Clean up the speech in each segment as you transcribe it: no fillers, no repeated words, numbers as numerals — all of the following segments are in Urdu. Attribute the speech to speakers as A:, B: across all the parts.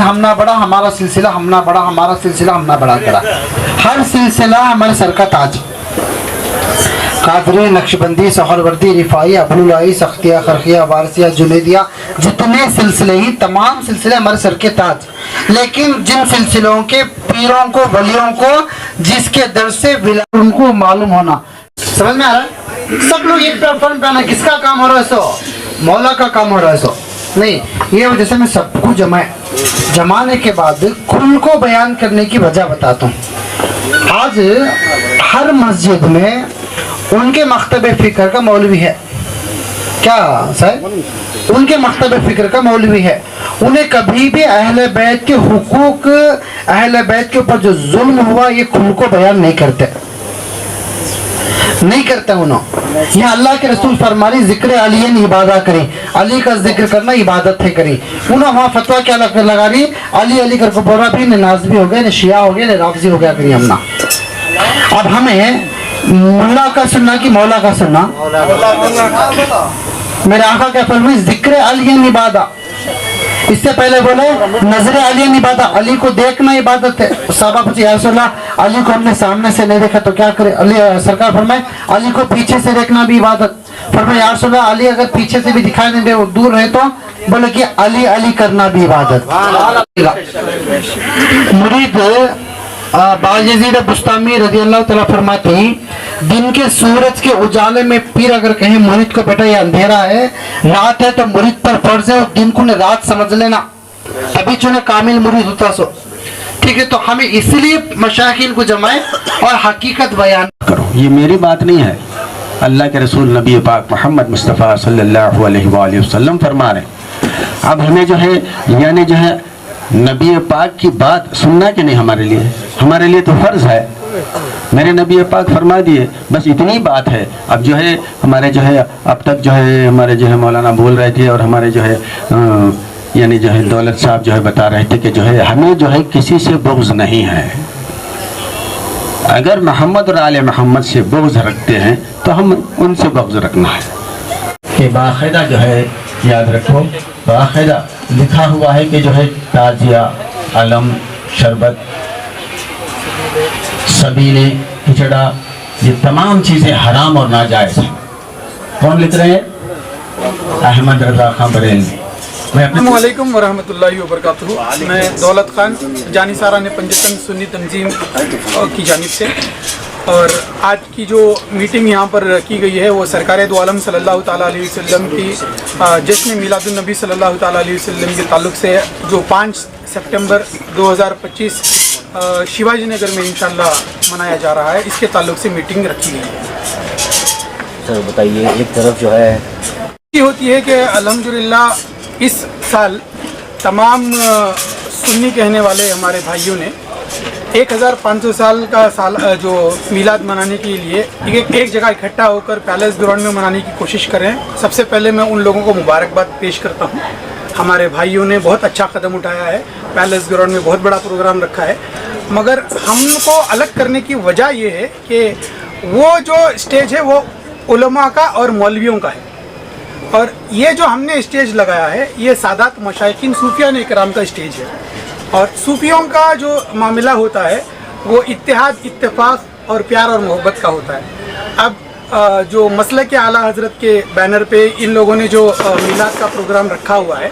A: ہم نہ بڑھا ہمارا سلسلہ، ہم نہ بڑھا ہمارا سلسلہ، ہم نہ بڑھا کرا. ہر سلسلہ ہمارے سر کا تاج. قادری، نقشبندی، سہروردی، رفاعی، ابوالعلائی، سختیہ، خرقیہ، وارثیہ، جنیدیہ، جتنے سلسلے ہی تمام سلسلے ہمارے سر کے تاج. لیکن جن سلسلوں کے پیروں کو، ولیوں کو، جس کے در سے ان کو معلوم ہونا. سمجھ میں آ رہا ہے؟ سب لوگ ایک پلیٹ فارم پہ آنا. کس کا کام ہو رہا ہے؟ سو مولا کا کام ہو رہا ہے. سو نہیں، یہ وجہ سے میں سب کو جمانے کے بعد کل کو بیان کرنے کی وجہ بتاتا ہوں. آج ہر مسجد میں ان کے مکتب فکر کا مولوی ہے. کیا صاحب؟ ان کے مکتب فکر کا مولوی ہے. انہیں کبھی بھی اہل بیت کے حقوق، اہل بیت کے اوپر جو ظلم ہوا یہ کھل کو بیان نہیں کرتے انہوں. یہ اللہ کے رسول فرمانی ذکر علی عبادہ کریں، علی کا ذکر کرنا عبادت ہے کریں. انہوں وہاں فتویٰ کیا لگا رہی؟ علی علی کر کو بولا بھی نہ نازبی ہو گئے، نہ شیعہ ہو گئے، نہ رافضی ہو گیا کریں ہم نا. اب ہمیں مولا کا سننا کہ مولا کا سننا؟ میرے آقا کیا فرمائے؟ ذکر علی عبادہ. اس سے پہلے بولے نظر علی عبادہ، علی کو دیکھنا عبادت ہے. صحابہ پوچھے یا رسول اللہ علی کو ہم نے سامنے سے نہیں دیکھا تو کیا کرے؟ علی سرکار فرمائے علی کو پیچھے سے دیکھنا بھی عبادت. فرمائے یا رسول اللہ علی اگر پیچھے سے بھی دکھائی نہیں دے، وہ دور رہے تو؟ بولے کہ علی علی کرنا بھی عبادت. مرید باجزید بستامی رضی اللہ تعالیٰ فرماتے ہیں دن کے سورج کے اجالے میں پیر اگر کہیں مرید کو بیٹا یہ اندھیرا ہے، رات ہے، تو مرید پر فرض ہے دن کو رات سمجھ لینا، ابھی چونکہ کامل مرید ہوتا سو. ٹھیک ہے، تو ہمیں اس لیے مشاغل کو جمائیں اور حقیقت بیان کرو.
B: یہ میری بات نہیں ہے، اللہ کے رسول نبی پاک محمد مصطفیٰ صلی اللہ علیہ وآلہ وسلم فرما رہے ہیں. اب ہمیں جو ہے یعنی جو ہے نبی پاک کی بات سننا کہ نہیں ہمارے لیے تو فرض ہے. میرے نبی پاک فرما دیے، بس اتنی بات ہے. اب جو ہے ہمارے جو ہے اب تک جو ہے ہمارے جو ہے مولانا بول رہے تھے اور ہمارے جو ہے یعنی جو ہے دولت صاحب جو ہے بتا رہے تھے کہ جو ہے ہمیں جو ہے کسی سے بغض نہیں ہے. اگر محمد اور آل محمد سے بغض رکھتے ہیں تو ہم ان سے بغض رکھنا ہے. کہ باقاعدہ جو ہے یاد رکھو، باقاعدہ لکھا ہوا ہے کہ جو ہے تعزیہ، علم، شربت، سبیلے، کھچڑا، یہ تمام چیزیں حرام اور ناجائز ہیں. کون لکھ رہے ہیں؟ احمد رضا خان بریلوی.
C: السلام علیکم ورحمۃ اللہ وبرکاتہ. میں دولت خان جانثارہ نے پنجتن سنی تنظیم کی جانب سے، اور آج کی جو میٹنگ یہاں پر کی گئی ہے وہ سرکار دو عالم صلی اللہ تعالیٰ علیہ وسلم کی جشن میلاد النبی صلی اللہ تعالیٰ علیہ وسلم کے تعلق سے جو 5 سپٹمبر 2025 شیواجی نگر میں انشاءاللہ منایا جا رہا ہے، اس کے تعلق سے میٹنگ رکھی گئی ہے.
D: سر بتائیے، ایک طرف جو ہے
C: یہ ہوتی ہے کہ الحمدللہ اس سال تمام سنی کہنے والے ہمارے بھائیوں نے 1500 سال کا سال جو میلاد منانے کے لیے ایک جگہ اکٹھا ہو کر پیلس گراؤنڈ میں منانے کی کوشش کریں. سب سے پہلے میں ان لوگوں کو مبارکباد پیش کرتا ہوں. ہمارے بھائیوں نے بہت اچھا قدم اٹھایا ہے، پیلس گراؤنڈ میں بہت بڑا پروگرام رکھا ہے. مگر ہم کو الگ کرنے کی وجہ یہ ہے کہ وہ جو اسٹیج ہے وہ علماء کا اور مولویوں کا ہے، اور یہ جو ہم نے اسٹیج لگایا ہے یہ سادات مشائخین صوفیہ نے کرام کا اسٹیج ہے. اور صوفیوں کا جو معاملہ ہوتا ہے وہ اتحاد، اتفاق اور پیار اور محبت کا ہوتا ہے. اب جو مسلک اعلیٰ حضرت کے بینر پہ ان لوگوں نے جو میلاد کا پروگرام رکھا ہوا ہے،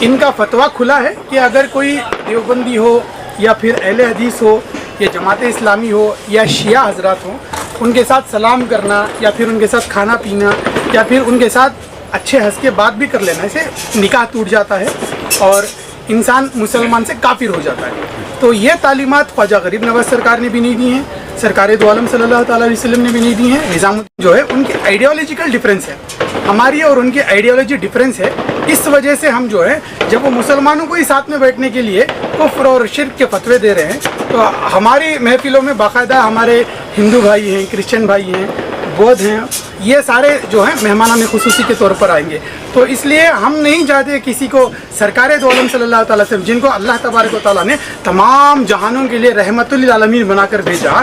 C: ان کا فتویٰ کھلا ہے کہ اگر کوئی دیوبندی ہو یا پھر اہل حدیث ہو یا جماعت اسلامی ہو یا شیعہ حضرات ہوں، ان کے ساتھ سلام کرنا یا پھر ان کے ساتھ کھانا پینا یا پھر ان کے ساتھ اچھے ہنس کے بات بھی کر لینا، اسے نکاح ٹوٹ جاتا ہے اور انسان مسلمان سے کافر ہو جاتا ہے. تو یہ تعلیمات خواجہ غریب نواز سرکار نے بھی نہیں دی ہیں، سرکار دو عالم صلی اللہ تعالیٰ علیہ وسلم نے بھی نہیں دی ہیں. نظام الدین جو ہے ان کی آئیڈیالوجیکل ڈفرینس ہے، ہماری اور ان کی آئیڈیالوجی ڈفرینس ہے. اس وجہ سے ہم جو ہے جب وہ مسلمانوں کو ہی ساتھ میں بیٹھنے کے لیے کفر اور شرک کے فتوے دے رہے ہیں، تو ہماری محفلوں میں باقاعدہ ہمارے ہندو بھائی ہیں، کرسچن بھائی ہیں، بودھ ہیں، یہ سارے جو ہیں مہمانان خصوصی کے طور پر آئیں گے. تو اس لیے ہم نہیں چاہتے کسی کو سرکار دو عالم صلی اللہ تعالیٰ سے، جن کو اللہ تبارک و تعالیٰ نے تمام جہانوں کے لیے رحمت للعالمین بنا کر بھیجا،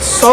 C: 100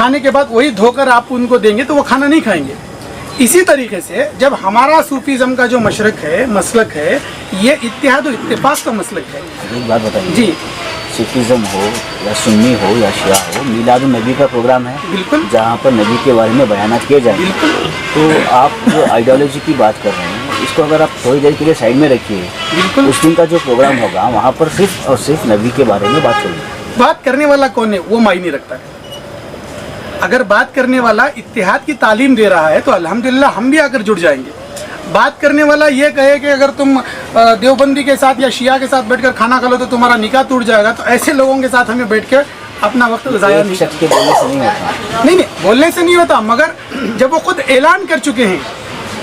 C: کھانے کے بعد وہی دھو کر آپ ان کو دیں گے تو وہ کھانا نہیں کھائیں گے. اسی طریقے سے جب ہمارا صوفیزم کا جو مشرق ہے مسلک ہے یہ اتحاد و اتفاق کا مسلک ہے.
D: ایک بات بتائیے
C: جی
D: صوفیزم ہو یا سنی ہو یا شیعہ ہو میلاد النبی کا پروگرام ہے
C: بالکل
D: جہاں پر نبی کے بارے میں بیانات کیے جائیں گے.
C: بالکل
D: تو آپ جو آئیڈیالوجی کی بات کر رہے ہیں اس کو اگر آپ تھوڑی دیر کے لیے سائڈ میں رکھیے.
C: بالکل
D: اس دن کا جو پروگرام ہوگا وہاں پر صرف اور صرف نبی کے بارے میں بات ہوگی.
C: بات کرنے والا کون ہے وہ معنی رکھتا ہے. اگر بات کرنے والا اتحاد کی تعلیم دے رہا ہے تو الحمدللہ ہم بھی آ کر جڑ جائیں گے. بات کرنے والا یہ کہے کہ اگر تم دیوبندی کے ساتھ یا شیعہ کے ساتھ بیٹھ کر کھانا کھا لو تو تمہارا نکاح ٹوٹ جائے گا تو ایسے لوگوں کے ساتھ ہمیں بیٹھ کے اپنا وقت ضائع نہیں
D: شخص کے بولنے سے نہیں ہوتا.
C: نہیں بولنے سے نہیں ہوتا مگر جب وہ خود اعلان کر چکے ہیں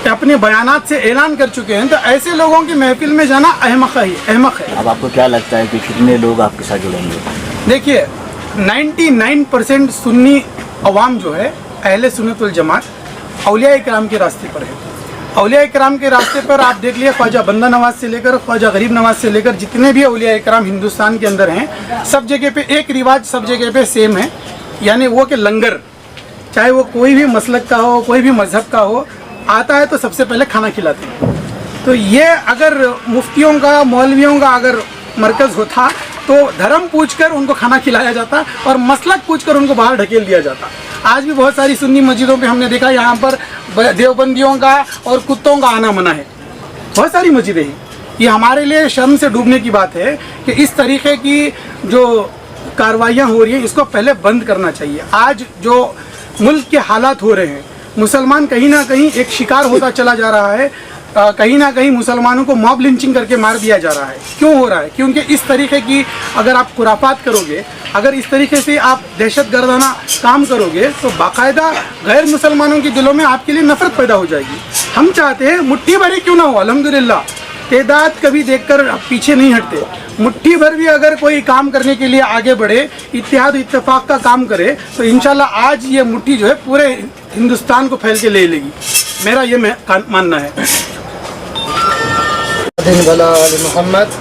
C: کہ اپنے بیانات سے اعلان کر چکے ہیں تو ایسے لوگوں کی محفل میں جانا احمق ہے.
D: اب آپ کو کیا لگتا ہے کہ کتنے لوگ آپ کے ساتھ جڑیں گے؟
C: دیکھیے 99% سنی عوام جو ہے اہل سنت والجماعت اولیاء کرام کے راستے پر ہے. اولیاء کرام کے راستے پر آپ دیکھ لیے خواجہ بندہ نواز سے لے کر خواجہ غریب نواز سے لے کر جتنے بھی اولیاء کرام ہندوستان کے اندر ہیں سب جگہ پہ ایک رواج سب جگہ پہ سیم ہے یعنی وہ کہ لنگر چاہے وہ کوئی بھی مسلک کا ہو کوئی بھی مذہب کا ہو آتا ہے تو سب سے پہلے کھانا کھلاتے ہیں. تو یہ اگر مفتیوں کا مولویوں کا اگر مرکز ہوتا تو دھرم پوچھ کر ان کو کھانا کھلایا جاتا اور مسلک پوچھ کر ان کو باہر ڈھکیل دیا جاتا. آج بھی بہت ساری سنی مسجدوں پہ ہم نے دیکھا یہاں پر دیوبندیوں کا اور کتوں کا آنا منع ہے. بہت ساری مسجدیں ہیں. یہ ہمارے لیے شرم سے ڈوبنے کی بات ہے کہ اس طریقے کی جو کاروائیاں ہو رہی ہیں اس کو پہلے بند کرنا چاہیے. آج جو ملک کے حالات ہو رہے ہیں مسلمان کہیں نہ کہیں ایک شکار ہوتا چلا جا رہا ہے. کہیں نہ کہیں مسلمانوں کو موب لنچنگ کر کے مار دیا جا رہا ہے. کیوں ہو رہا ہے؟ کیونکہ اس طریقے کی اگر آپ خرافات کرو گے اگر اس طریقے سے آپ دہشت گردانہ کام کرو گے تو باقاعدہ غیر مسلمانوں کے دلوں میں آپ کے لیے نفرت پیدا ہو جائے گی. ہم چاہتے ہیں مٹھی بھری کیوں نہ ہو الحمدللہ تعداد کبھی دیکھ کر پیچھے نہیں ہٹتے. مٹھی بھر بھی اگر کوئی کام کرنے کے لیے آگے بڑھے اتحاد و اتفاق کا کام کرے تو انشاءاللہ آج یہ مٹھی جو ہے پورے ہندوستان کو پھیل کے لے لے گی. میرا یہ ماننا ہے.
A: محمد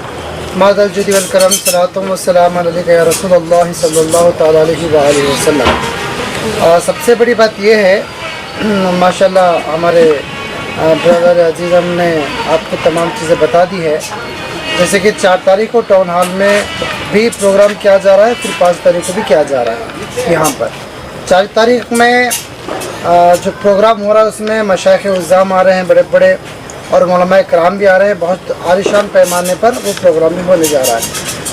A: ماد الجود والکرم صلاۃ والسلام علیک یا رسول اللہ صلی اللہ تعالیٰ علیہ وآلہ وسلم. سب سے بڑی بات یہ ہے ماشاءاللہ ہمارے برادر عزیز ہم نے آپ کو تمام چیزیں بتا دی ہے. جیسے کہ 4 تاریخ کو ٹاؤن ہال میں بھی پروگرام کیا جا رہا ہے پھر 5 تاریخ کو بھی کیا جا رہا ہے. یہاں پر 4 تاریخ میں جو پروگرام ہو رہا ہے اس میں مشائخ عظام آ رہے ہیں بڑے بڑے اور علماء کرام بھی آ رہے ہیں. بہت عالیشان پیمانے پر وہ پروگرام بھی ہونے جا رہا ہے.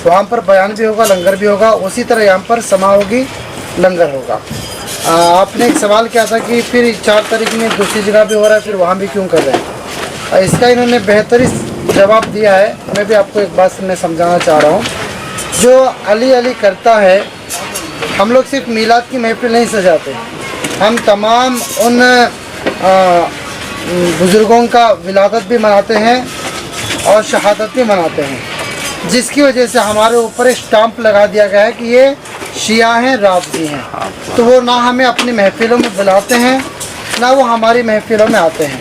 A: وہاں پر بیان بھی ہوگا لنگر بھی ہوگا. اسی طرح یہاں پر سما ہوگی لنگر ہوگا. آپ نے ایک سوال کیا تھا کہ پھر 4 تاریخ میں دوسری جگہ بھی ہو رہا ہے پھر وہاں بھی کیوں کر رہے ہیں. اس کا انہوں نے بہترین جواب دیا ہے. میں بھی آپ کو ایک بات میں سمجھانا چاہ رہا ہوں. جو علی علی کرتا ہے ہم لوگ صرف میلاد کی محفل نہیں سجاتے. ہم تمام ان بزرگوں کا ولادت بھی مناتے ہیں اور شہادت بھی مناتے ہیں جس کی وجہ سے ہمارے اوپر ایک اسٹامپ لگا دیا گیا ہے کہ یہ شیعہ ہیں رافضی ہیں. تو وہ نہ ہمیں اپنی محفلوں میں بلاتے ہیں نہ وہ ہماری محفلوں میں آتے ہیں.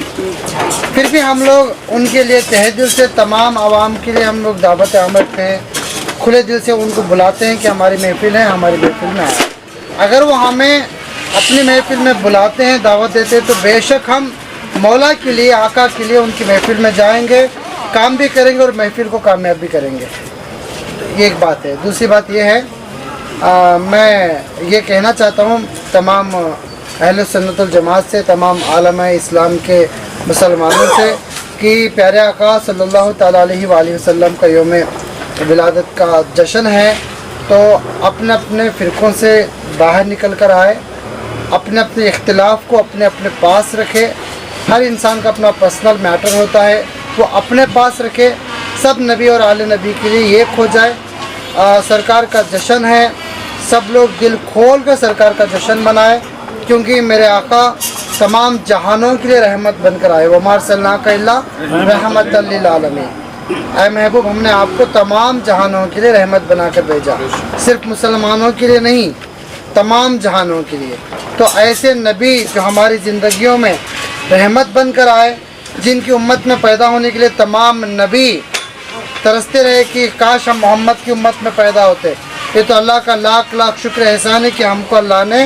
A: پھر بھی ہم لوگ ان کے لیے تہہ دل سے تمام عوام کے لیے ہم لوگ دعوت عامر ہیں کھلے دل سے ان کو بلاتے ہیں کہ ہماری محفل ہے ہماری محفل میں آئے. اگر وہ ہمیں اپنی محفل میں بلاتے ہیں دعوت دیتے ہیں تو بے شک ہم مولا کے لیے آقا کے لیے ان کی محفل میں جائیں گے کام بھی کریں گے اور محفل کو کامیاب بھی کریں گے. یہ ایک بات ہے. دوسری بات یہ ہے میں یہ کہنا چاہتا ہوں تمام اہل سنت الجماعت سے تمام عالم اسلام کے مسلمانوں سے کہ پیارے آقا صلی اللہ تعالیٰ علیہ وآلہ وسلم کا یوم ولادت کا جشن ہے تو اپنے اپنے فرقوں سے باہر نکل کر آئے. اپنے اپنے اختلاف کو اپنے اپنے پاس رکھے. ہر انسان کا اپنا پرسنل میٹر ہوتا ہے وہ اپنے پاس رکھے. سب نبی اور آل نبی کے لیے ایک ہو جائے. سرکار کا جشن ہے سب لوگ دل کھول کر سرکار کا جشن منائے کیونکہ میرے آقا تمام جہانوں کے لیے رحمت بن کر آئے. وَمَا أَرْسَلْنَاكَ إِلَّا رَحْمَةً لِّلْعَالَمِينَ. اے محبوب ہم نے آپ کو تمام جہانوں کے لیے رحمت بنا کر بھیجا صرف مسلمانوں کے لیے نہیں تمام جہانوں کے لیے. تو ایسے نبی جو ہماری زندگیوں میں رحمت بن کر آئے جن کی امت میں پیدا ہونے کے لیے تمام نبی ترستے رہے کہ کاش ہم محمد کی امت میں پیدا ہوتے. یہ تو اللہ کا لاکھ لاکھ شکر احسان ہے کہ ہم کو اللہ نے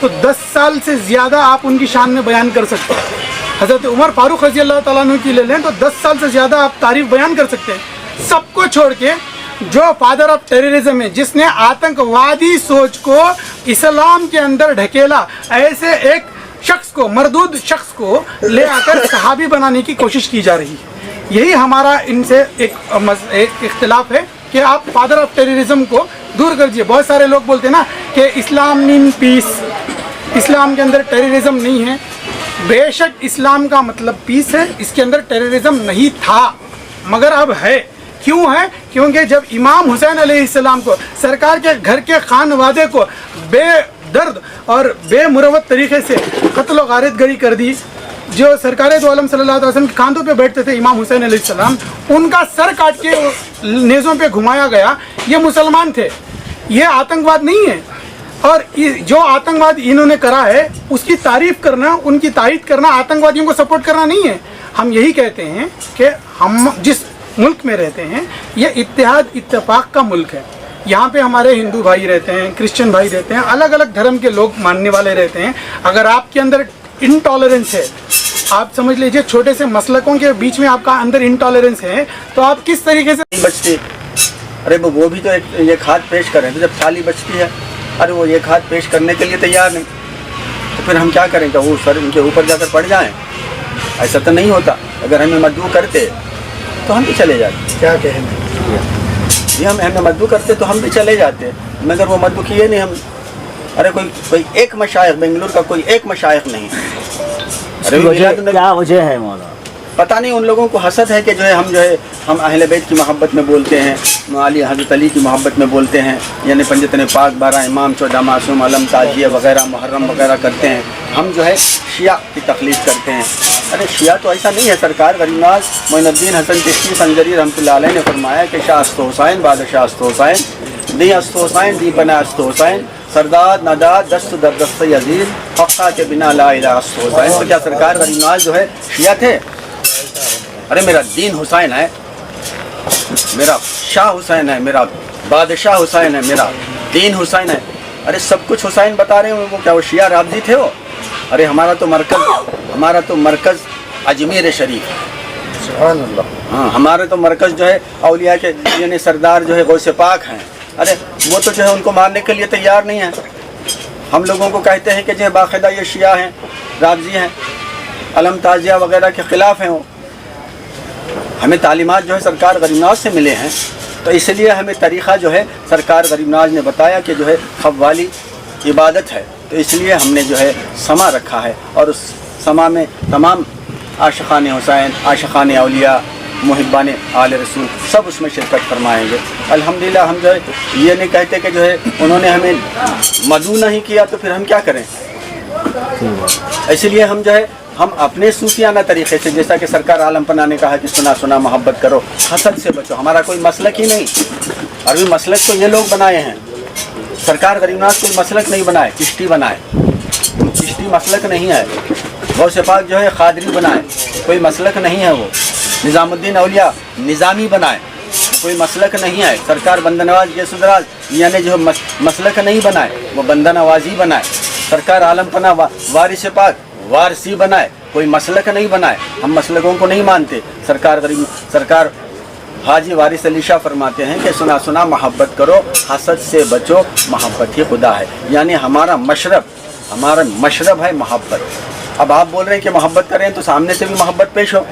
C: تو 10 سال سے زیادہ آپ ان کی شان میں بیان کر سکتے ہیں. حضرت عمر فاروق رضی اللہ تعالیٰ عنہ کی لے لیں تو 10 سال سے زیادہ آپ تعریف بیان کر سکتے ہیں. سب کو چھوڑ کے جو فادر آف ٹیررزم ہے، جس نے آتنکوادی سوچ کو اسلام کے اندر ڈھکیلا، ایسے ایک شخص کو، مردود شخص کو لے آ کر صحابی بنانے کی کوشش کی جا رہی ہے. یہی ہمارا ان سے ایک اختلاف ہے کہ آپ فادر آف ٹیررزم کو دور کر دیجیے. بہت سارے لوگ بولتے ہیں نا کہ اسلام مین پیس، اسلام کے اندر ٹیررزم نہیں ہے. بے شک اسلام کا مطلب پیس ہے، اس کے اندر ٹیررزم نہیں تھا مگر اب ہے. کیوں ہے؟ کیونکہ جب امام حسین علیہ السلام کو سرکار کے گھر کے خانوادے کو بے درد اور بے مروت طریقے سے قتل و غارت گری کر دی. جو سرکار دو عالم صلی اللہ علیہ وسلم کے کاندھوں پہ بیٹھتے تھے امام حسین علیہ السلام، ان کا سر کاٹ کے نیزوں پہ گھمایا گیا. یہ مسلمان تھے، یہ آتنکواد نہیں ہے. اور جو آتنکواد انہوں نے کرا ہے اس کی تعریف کرنا، ان کی تائید کرنا، آتنکوادیوں کو سپورٹ کرنا نہیں ہے. ہم یہی کہتے ہیں کہ ہم جس ملک میں رہتے ہیں یہ اتحاد اتفاق کا ملک ہے. یہاں پہ ہمارے ہندو بھائی رہتے ہیں، کرسچن بھائی رہتے ہیں، الگ الگ دھرم کے لوگ ماننے والے رہتے ہیں. اگر آپ کے اندر انٹالرنس ہے، آپ سمجھ لیجئے چھوٹے سے مسلکوں کے بیچ میں آپ کا اندر انٹالرنس ہے، تو آپ کس طریقے سے
E: بچتی. ارے وہ بھی تو ایک ہاتھ پیش کریں تو جب تھالی بچتی ہے، ارے وہ ایک ہاتھ پیش کرنے کے لیے تیار نہیں، تو پھر ہم کیا کریں کہ وہ سر ان کے اوپر جا کر پڑ جائیں؟ ایسا تو نہیں ہوتا. اگر ہمیں مدعو کرتے تو ہم بھی چلے جاتے.
C: کیا کہیں
E: جی ہمیں مدعو کرتے تو ہم بھی چلے جاتے، مگر وہ مدعو کیے نہیں. ہم ارے کوئی ایک مشائخ بنگلور کا کوئی ایک مشائخ نہیں.
D: کیا وجہ ہے مولانا؟
E: پتہ نہیں، ان لوگوں کو حسد ہے کہ ہم اہل بیت کی محبت میں بولتے ہیں، علی حضرت علی کی محبت میں بولتے ہیں، یعنی پنجتن پاک، 12 امام، 14 معصوم، علم، تعزیہ وغیرہ، محرم وغیرہ کرتے ہیں. ہم شیعہ کی تخلیق کرتے ہیں. ارے شیعہ تو ایسا نہیں ہے. سرکار غریب نواز معین الدین حسن چشتی سنجری رحمۃ اللہ علیہ نے فرمایا کہ شاہ است حسین بادشاہ است حسین، دی است حسین دی بنا است حسین، سرداد نداد دست در دست عزیز، حقہ کے بنا لا الہ است حسین. تو کیا سرکار غریب نواز شیعہ تھے؟ ارے میرا دین حسین ہے، میرا شاہ حسین ہے، میرا بادشاہ حسین ہے، میرا دین حسین ہے. ارے سب کچھ حسین بتا رہے ہیں. وہ کیا وہ شیعہ رافضی تھے وہ؟ ارے ہمارا تو مرکز اجمیر شریف.
A: سبحان اللہ.
E: ہاں ہمارے تو مرکز اولیاء کے یعنی سردار غوث پاک ہیں. ارے وہ تو ان کو مارنے کے لیے تیار نہیں ہیں. ہم لوگوں کو کہتے ہیں کہ باقاعدہ یہ شیعہ ہیں، رافضی ہیں، علم تعزیہ وغیرہ کے خلاف ہیں. وہ ہمیں تعلیمات سرکار غریب نواز سے ملے ہیں، تو اس لیے ہمیں طریقہ سرکار غریب نواز نے بتایا کہ قوالی عبادت ہے. تو اس لیے ہم نے سما رکھا ہے، اور اس سما میں تمام عاشقان حسین، عاشقان اولیاء، محبان آل رسول سب اس میں شرکت فرمائیں گے. الحمدللہ ہم یہ نہیں کہتے کہ انہوں نے ہمیں مدعو نہیں کیا تو پھر ہم کیا کریں. اس لیے ہم اپنے صوفیانہ طریقے سے، جیسا کہ سرکار عالم پناہ نے کہا کہ سنا محبت کرو، حسد سے بچو. ہمارا کوئی مسلک ہی نہیں. عربی مسلک تو یہ لوگ بنائے ہیں. سرکار غریب نواز کوئی مسلک نہیں بنائے، چشتی بنائے. چشتی مسلک نہیں ہے. غوث پاک قادری بنائے، کوئی مسلک نہیں ہے. وہ نظام الدین اولیاء نظامی بنائے، کوئی مسلک نہیں ہے. سرکار بندہ نواز یہ سدراج یعنی مسلک نہیں بنائے، وہ بندہ نوازی بنائے. سرکار عالم پناہ وارث پاک وارثی بنائے، کوئی مسلک نہیں بنائے. ہم مسلکوں کو نہیں مانتے. سرکار حاجی وارث علی شاہ فرماتے ہیں کہ سنا محبت کرو، حسد سے بچو، محبت ہی خدا ہے. یعنی ہمارا مشرب ہے محبت. اب آپ بول رہے ہیں کہ محبت کریں تو سامنے سے بھی محبت پیش ہو.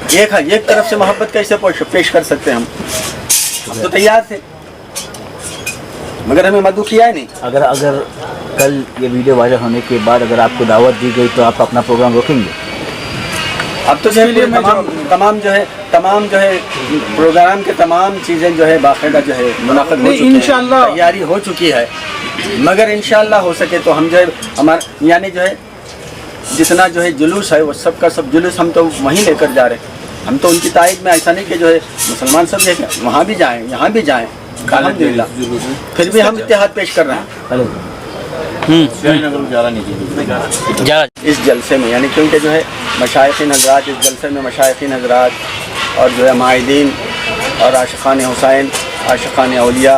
E: ایک طرف سے محبت کیسے پیش کر سکتے ہیں؟ ہم تو تیار تھے مگر ہمیں مدعو کیا ہے نہیں.
D: اگر کل یہ ویڈیو وائرل ہونے کے بعد اگر آپ کو دعوت دی گئی تو آپ اپنا پروگرام روکیں گے؟
E: اب تو تمام پروگرام کے تمام چیزیں باقاعدہ منعقد ہو چکی ہیں،
C: انشاءاللہ
E: تیاری ہو چکی ہے. مگر انشاءاللہ ہو سکے تو ہم ہمارا یعنی جتنا جلوس ہے وہ سب کا سب جلوس ہم تو وہیں لے کر جا رہے ہیں. ہم تو ان کی تائید میں ایسا نہیں کہ مسلمان سب وہاں بھی جائیں یہاں بھی جائیں. الحمدللہ پھر بھی ہم اتحاد پیش کر رہے ہیں اس جلسے میں. یعنی کیونکہ مشائخین حضرات اس جلسے میں مشائخین حضرات اور معاہدین اور عاشقان حسین، عاشقان اولیاء